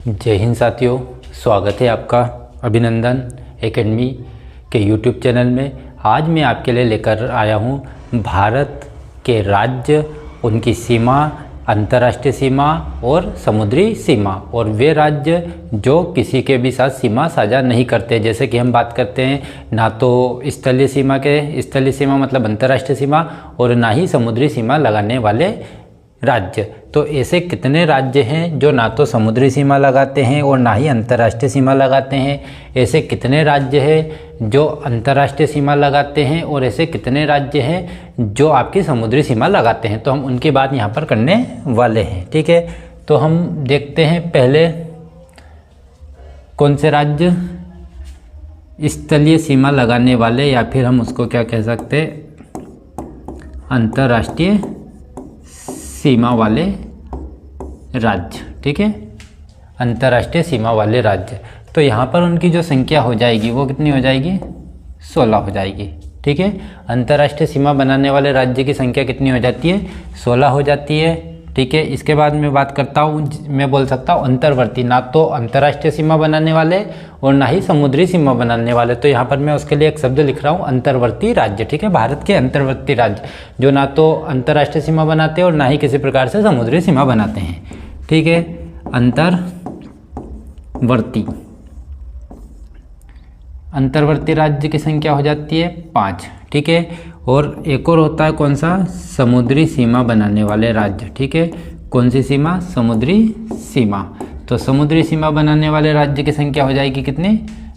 जय हिंद साथियों, स्वागत है आपका अभिनंदन एकेडमी के यूट्यूब चैनल में। आज मैं आपके लिए लेकर आया हूँ भारत के राज्य, उनकी सीमा, अंतर्राष्ट्रीय सीमा और समुद्री सीमा, और वे राज्य जो किसी के भी साथ सीमा साझा नहीं करते। जैसे कि हम बात करते हैं ना तो स्थलीय सीमा के, स्थलीय सीमा मतलब अंतर्राष्ट्रीय सीमा, और ना ही समुद्री सीमा लगाने वाले राज्य। तो ऐसे कितने राज्य हैं जो ना तो समुद्री सीमा लगाते हैं और ना ही अंतर्राष्ट्रीय सीमा लगाते हैं? ऐसे कितने राज्य हैं जो अंतर्राष्ट्रीय सीमा लगाते हैं और ऐसे कितने राज्य हैं जो आपकी समुद्री सीमा लगाते हैं? तो हम उनकी बात यहाँ पर करने वाले हैं, ठीक है। तो हम देखते हैं पहले कौन से राज्य स्थलीय सीमा लगाने वाले, या फिर हम उसको क्या कह सकते हैं, अंतर्राष्ट्रीय सीमा वाले राज्य, ठीक है, अंतर्राष्ट्रीय सीमा वाले राज्य। तो यहाँ पर उनकी जो संख्या हो जाएगी वो कितनी हो जाएगी? 16 हो जाएगी, ठीक है। अंतर्राष्ट्रीय सीमा बनाने वाले राज्य की संख्या कितनी हो जाती है? 16 हो जाती है, ठीक है। इसके बाद मैं बात करता हूँ, मैं बोल सकता हूँ अंतर्वर्ती, ना तो अंतर्राष्ट्रीय सीमा बनाने वाले और ना ही समुद्री सीमा बनाने वाले। तो यहाँ पर मैं उसके लिए एक शब्द लिख रहा हूँ, अंतर्वर्ती राज्य, ठीक है। भारत के अंतर्वर्ती राज्य जो ना तो अंतर्राष्ट्रीय सीमा बनाते हैं और ना ही किसी प्रकार से समुद्री सीमा बनाते हैं, ठीक है। अंतर्वर्ती राज्य की संख्या हो जाती है 5, ठीक है। और एक और होता है कौन सा? समुद्री सीमा बनाने वाले राज्य, ठीक है। कौन सी सीमा? समुद्री सीमा। तो समुद्री सीमा बनाने वाले राज्य की संख्या हो जाएगी कितने?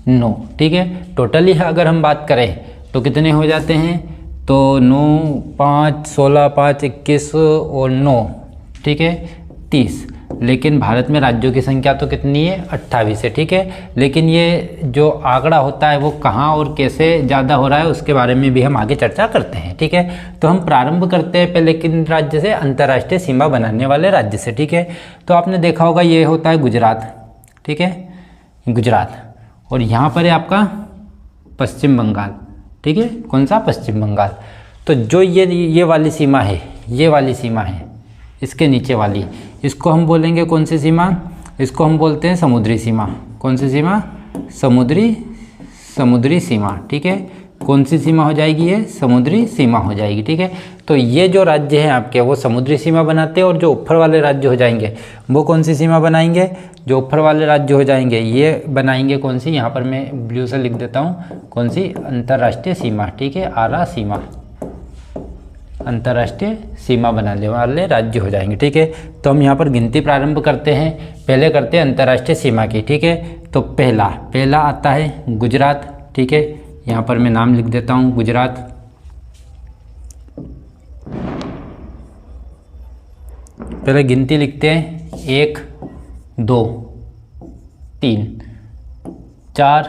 9, ठीक है। टोटली अगर हम बात करें तो कितने हो जाते हैं? तो 9, 5, 16, 5, 21 और 9, ठीक है, 30। लेकिन भारत में राज्यों की संख्या तो कितनी है? 28 है, ठीक है। लेकिन ये जो आंकड़ा होता है वो कहाँ और कैसे ज़्यादा हो रहा है उसके बारे में भी हम आगे चर्चा करते हैं, ठीक है। तो हम प्रारंभ करते हैं पहले किन राज्य से? अंतर्राष्ट्रीय सीमा बनाने वाले राज्य से, ठीक है। तो आपने देखा होगा ये होता है गुजरात, ठीक है, गुजरात। और यहाँ पर है आपका पश्चिम बंगाल, ठीक है। कौन सा? पश्चिम बंगाल। तो जो ये वाली सीमा है, ये वाली सीमा है, इसके नीचे वाली, इसको हम बोलेंगे कौन सी सीमा? इसको हम बोलते हैं समुद्री सीमा। कौन सी सीमा? समुद्री सीमा, ठीक है। कौन सी सीमा हो जाएगी? ये समुद्री सीमा हो जाएगी, ठीक है। तो ये जो राज्य हैं आपके वो समुद्री सीमा बनाते हैं, और जो ऊपर वाले राज्य हो जाएंगे वो कौन सी सीमा बनाएंगे? जो ऊपर वाले राज्य हो जाएंगे ये बनाएंगे कौन सी? यहाँ पर मैं ब्लू से लिख देता हूँ, कौन सी? अंतर्राष्ट्रीय सीमा, ठीक है, आला सीमा, अंतर्राष्ट्रीय सीमा बनाने वाले राज्य हो जाएंगे, ठीक है। तो हम यहाँ पर गिनती प्रारंभ करते हैं, पहले करते हैं अंतर्राष्ट्रीय सीमा की, ठीक है। तो पहला आता है गुजरात, ठीक है। यहाँ पर मैं नाम लिख देता हूँ गुजरात। पहले गिनती लिखते हैं, 1, 2, 3, 4,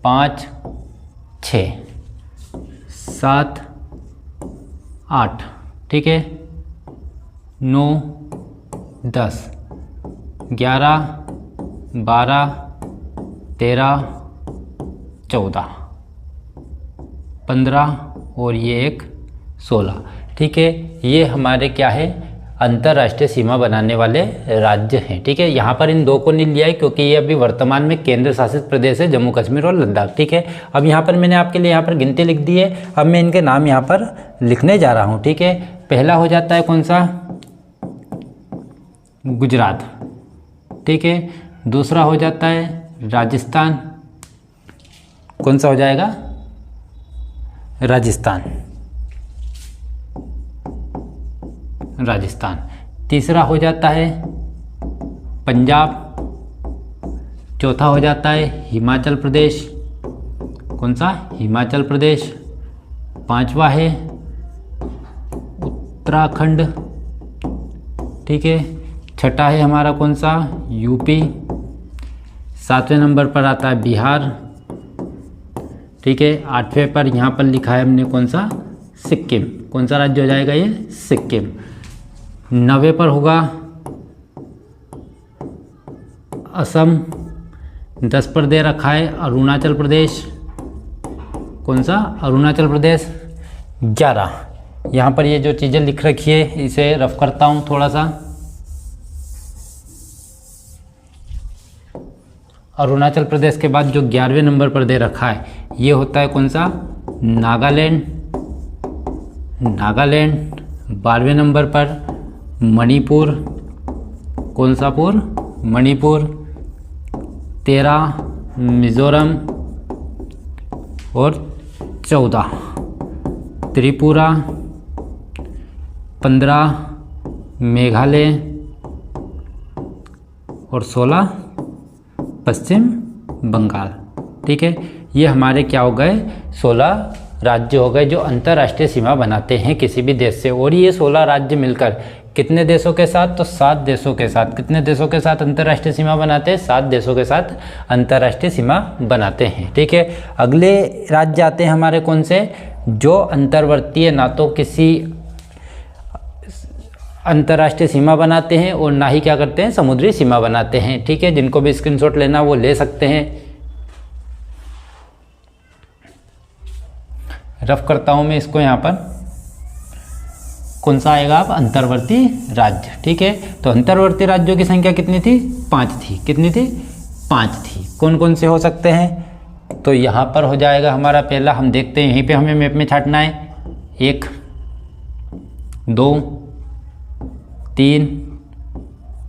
5, 6, 7, 8, ठीक है, 9, 10, 11, 12, 13, 14, 15 और ये एक 16, ठीक है। ये हमारे क्या है? अंतर्राष्ट्रीय सीमा बनाने वाले राज्य हैं, ठीक है। यहाँ पर इन 2 को नहीं लिया है क्योंकि ये अभी वर्तमान में केंद्र शासित प्रदेश है, जम्मू कश्मीर और लद्दाख, ठीक है। अब यहाँ पर मैंने आपके लिए यहाँ पर गिनती लिख दी है, अब मैं इनके नाम यहाँ पर लिखने जा रहा हूँ, ठीक है। पहला हो जाता है कौन सा? गुजरात, ठीक है। दूसरा हो जाता है राजस्थान। कौन सा हो जाएगा? राजस्थान। तीसरा हो जाता है पंजाब। चौथा हो जाता है हिमाचल प्रदेश। कौन सा? हिमाचल प्रदेश। 5वां है उत्तराखंड, ठीक है। 6ठा है हमारा कौन सा? यूपी। 7वें नंबर पर आता है बिहार, ठीक है। 8वें पर यहाँ पर लिखा है हमने कौन सा? सिक्किम। कौन सा राज्य हो जाएगा ये? सिक्किम। 9वें पर होगा असम। 10 पर दे रखा है अरुणाचल प्रदेश। कौन सा? अरुणाचल प्रदेश। 11, यहाँ पर ये जो चीज़ें लिख रखी है इसे रफ करता हूँ थोड़ा सा। अरुणाचल प्रदेश के बाद जो 11वें नंबर पर दे रखा है ये होता है कौन सा, नागालैंड। 12वें नंबर पर मणिपुर, कौन सा पुर, मणिपुर। 13 मिजोरम और 14 त्रिपुरा। 15 मेघालय और 16 पश्चिम बंगाल। ठीक है, ये हमारे क्या हो गए, 16 राज्य हो गए जो अंतर्राष्ट्रीय सीमा बनाते हैं किसी भी देश से। और ये 16 राज्य मिलकर कितने देशों के साथ, तो 7 देशों के साथ। कितने देशों के साथ अंतर्राष्ट्रीय सीमा बनाते हैं, 7 देशों के साथ अंतर्राष्ट्रीय सीमा बनाते हैं। ठीक है, अगले राज्य आते हैं हमारे कौन से, जो अंतर्वर्तीय ना तो किसी अंतर्राष्ट्रीय सीमा बनाते हैं और ना ही क्या करते हैं, समुद्री सीमा बनाते हैं। ठीक है, जिनको भी स्क्रीनशॉट लेना वो ले सकते हैं। रफ करता हूं मैं इसको यहाँ पर, कौन सा आएगा आप, अंतर्वर्ती राज्य। ठीक है, तो अंतर्वर्ती राज्यों की संख्या कितनी थी, 5 थी। कितनी थी, 5 थी। कौन कौन से हो सकते हैं, तो यहाँ पर हो जाएगा हमारा पहला, हम देखते हैं यहीं पे हमें मैप में छाटना है, 1 2 3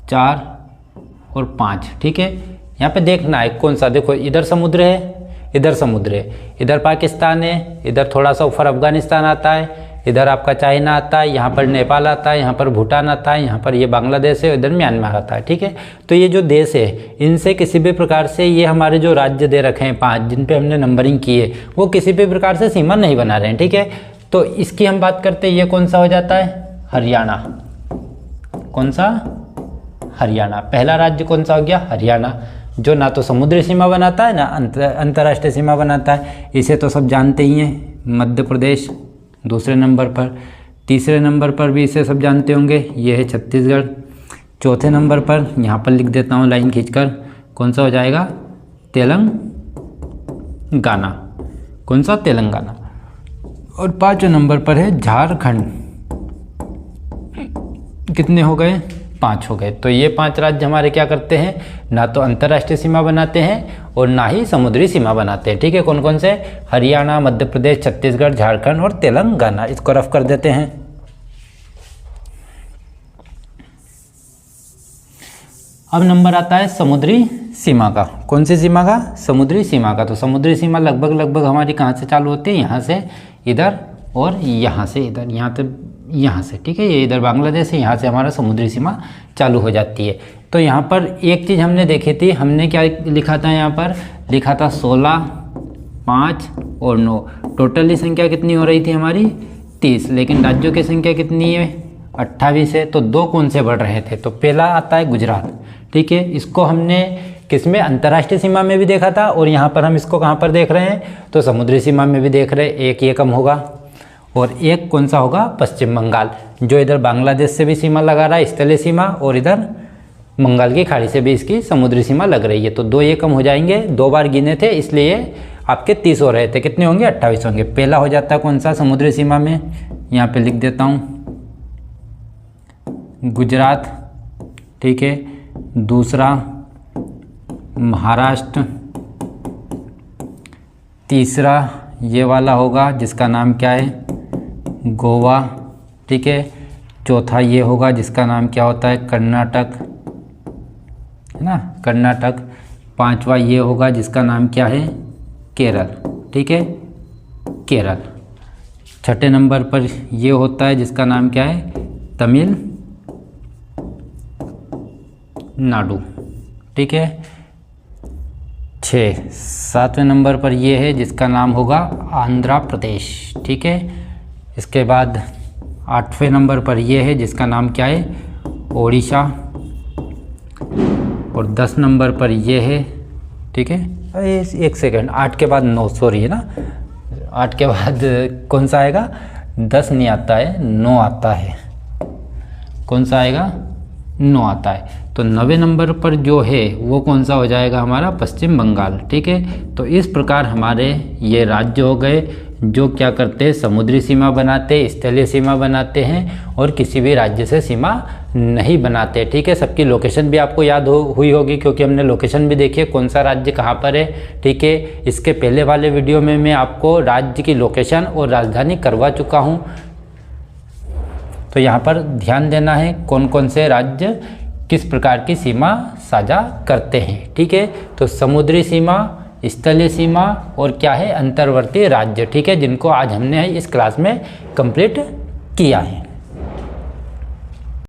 4 और 5। ठीक है, यहाँ पे देखना है कौन सा, देखो इधर समुद्र है, इधर समुद्र है, इधर पाकिस्तान है, इधर थोड़ा सा ऊपर अफगानिस्तान आता है, इधर आपका चाइना आता है, यहाँ पर नेपाल आता है, यहाँ पर भूटान आता है, यहाँ पर ये बांग्लादेश है, इधर म्यांमार आता है। ठीक है, तो ये जो देश है इनसे किसी भी प्रकार से, ये हमारे जो राज्य दे रखे हैं 5 जिन पे हमने नंबरिंग की है, वो किसी भी प्रकार से सीमा नहीं बना रहे हैं। ठीक है, तो इसकी हम बात करते हैं, ये कौन सा हो जाता है, हरियाणा। कौन सा, हरियाणा। पहला राज्य कौन सा हो गया, हरियाणा, जो ना तो समुद्री सीमा बनाता है ना अंतर्राष्ट्रीय सीमा बनाता है। इसे तो सब जानते ही हैं। मध्य प्रदेश दूसरे नंबर पर, तीसरे नंबर पर भी इसे सब जानते होंगे, ये है छत्तीसगढ़। चौथे नंबर पर यहाँ पर लिख देता हूँ लाइन खींचकर, कौन सा हो जाएगा, तेलंगाना। कौन सा, तेलंगाना। और 5वें नंबर पर है झारखंड। कितने हो गए, 5 हो गए। तो ये 5 राज्य हमारे क्या करते हैं, ना तो अंतर्राष्ट्रीय सीमा बनाते हैं और ना ही समुद्री सीमा बनाते हैं। ठीक है, कौन कौन से, हरियाणा, मध्य प्रदेश, छत्तीसगढ़, झारखंड और तेलंगाना। इसको रफ कर देते हैं। अब नंबर आता है समुद्री सीमा का। कौन सी सीमा का, समुद्री सीमा का। तो समुद्री सीमा लगभग हमारी कहाँ से चालू होती है, यहाँ से इधर और यहाँ से इधर, यहाँ से। ठीक है, ये इधर बांग्लादेश है, यहाँ से हमारा समुद्री सीमा चालू हो जाती है। तो यहाँ पर एक चीज़ हमने देखी थी, हमने क्या लिखा था, यहाँ पर लिखा था 16, 5 और 9। टोटली संख्या कितनी हो रही थी हमारी, 30। लेकिन राज्यों की संख्या कितनी है, 28 है। तो 2 कौन से बढ़ रहे थे, तो पहला आता है गुजरात। ठीक है, इसको हमने किसमें, अंतर्राष्ट्रीय सीमा में भी देखा था और यहाँ पर हम इसको कहाँ पर देख रहे हैं, तो समुद्री सीमा में भी देख रहे हैं। एक ये कम होगा और एक कौन सा होगा, पश्चिम बंगाल, जो इधर बांग्लादेश से भी सीमा लगा रहा है, स्थलीय सीमा, और इधर बंगाल की खाड़ी से भी इसकी समुद्री सीमा लग रही है। तो 2 ये कम हो जाएंगे, 2 बार गिने थे इसलिए आपके 30 हो रहे थे। कितने होंगे, 28 होंगे। पहला हो जाता है कौन सा, समुद्री सीमा में, यहाँ पे लिख देता हूँ गुजरात। ठीक है, दूसरा महाराष्ट्र, तीसरा ये वाला होगा जिसका नाम क्या है, गोवा। ठीक है, चौथा ये होगा जिसका नाम क्या होता है, कर्नाटक, है ना, कर्नाटक। 5वां ये होगा जिसका नाम क्या है, केरल। ठीक है, केरल। 6ठे नंबर पर ये होता है जिसका नाम क्या है, तमिलनाडु। ठीक है, 7वें नंबर पर ये है जिसका नाम होगा आंध्र प्रदेश। ठीक है, इसके बाद 8वें नंबर पर ये है जिसका नाम क्या है, ओडिशा। और 10 नंबर पर ये है, ठीक है, एक सेकंड, 8 के बाद 9, सॉरी है ना, 8 के बाद कौन सा आएगा, 10 नहीं आता है, 9 आता है। कौन सा आएगा, 9 आता है। तो 9वें नंबर पर जो है वो कौन सा हो जाएगा हमारा, पश्चिम बंगाल। ठीक है, तो इस प्रकार हमारे ये राज्य हो गए जो क्या करते हैं, समुद्री सीमा बनाते, स्थलीय सीमा बनाते हैं और किसी भी राज्य से सीमा नहीं बनाते। ठीक है, सबकी लोकेशन भी आपको याद हुई होगी क्योंकि हमने लोकेशन भी देखी है कौन सा राज्य कहाँ पर है। ठीक है, इसके पहले वाले वीडियो में मैं आपको राज्य की लोकेशन और राजधानी करवा चुका हूँ। तो यहाँ पर ध्यान देना है कौन कौन से राज्य किस प्रकार की सीमा साझा करते हैं। ठीक है, तो समुद्री सीमा, स्थलीय सीमा और क्या है, अंतर्वर्ती राज्य। ठीक है, जिनको आज हमने इस क्लास में कंप्लीट किया है।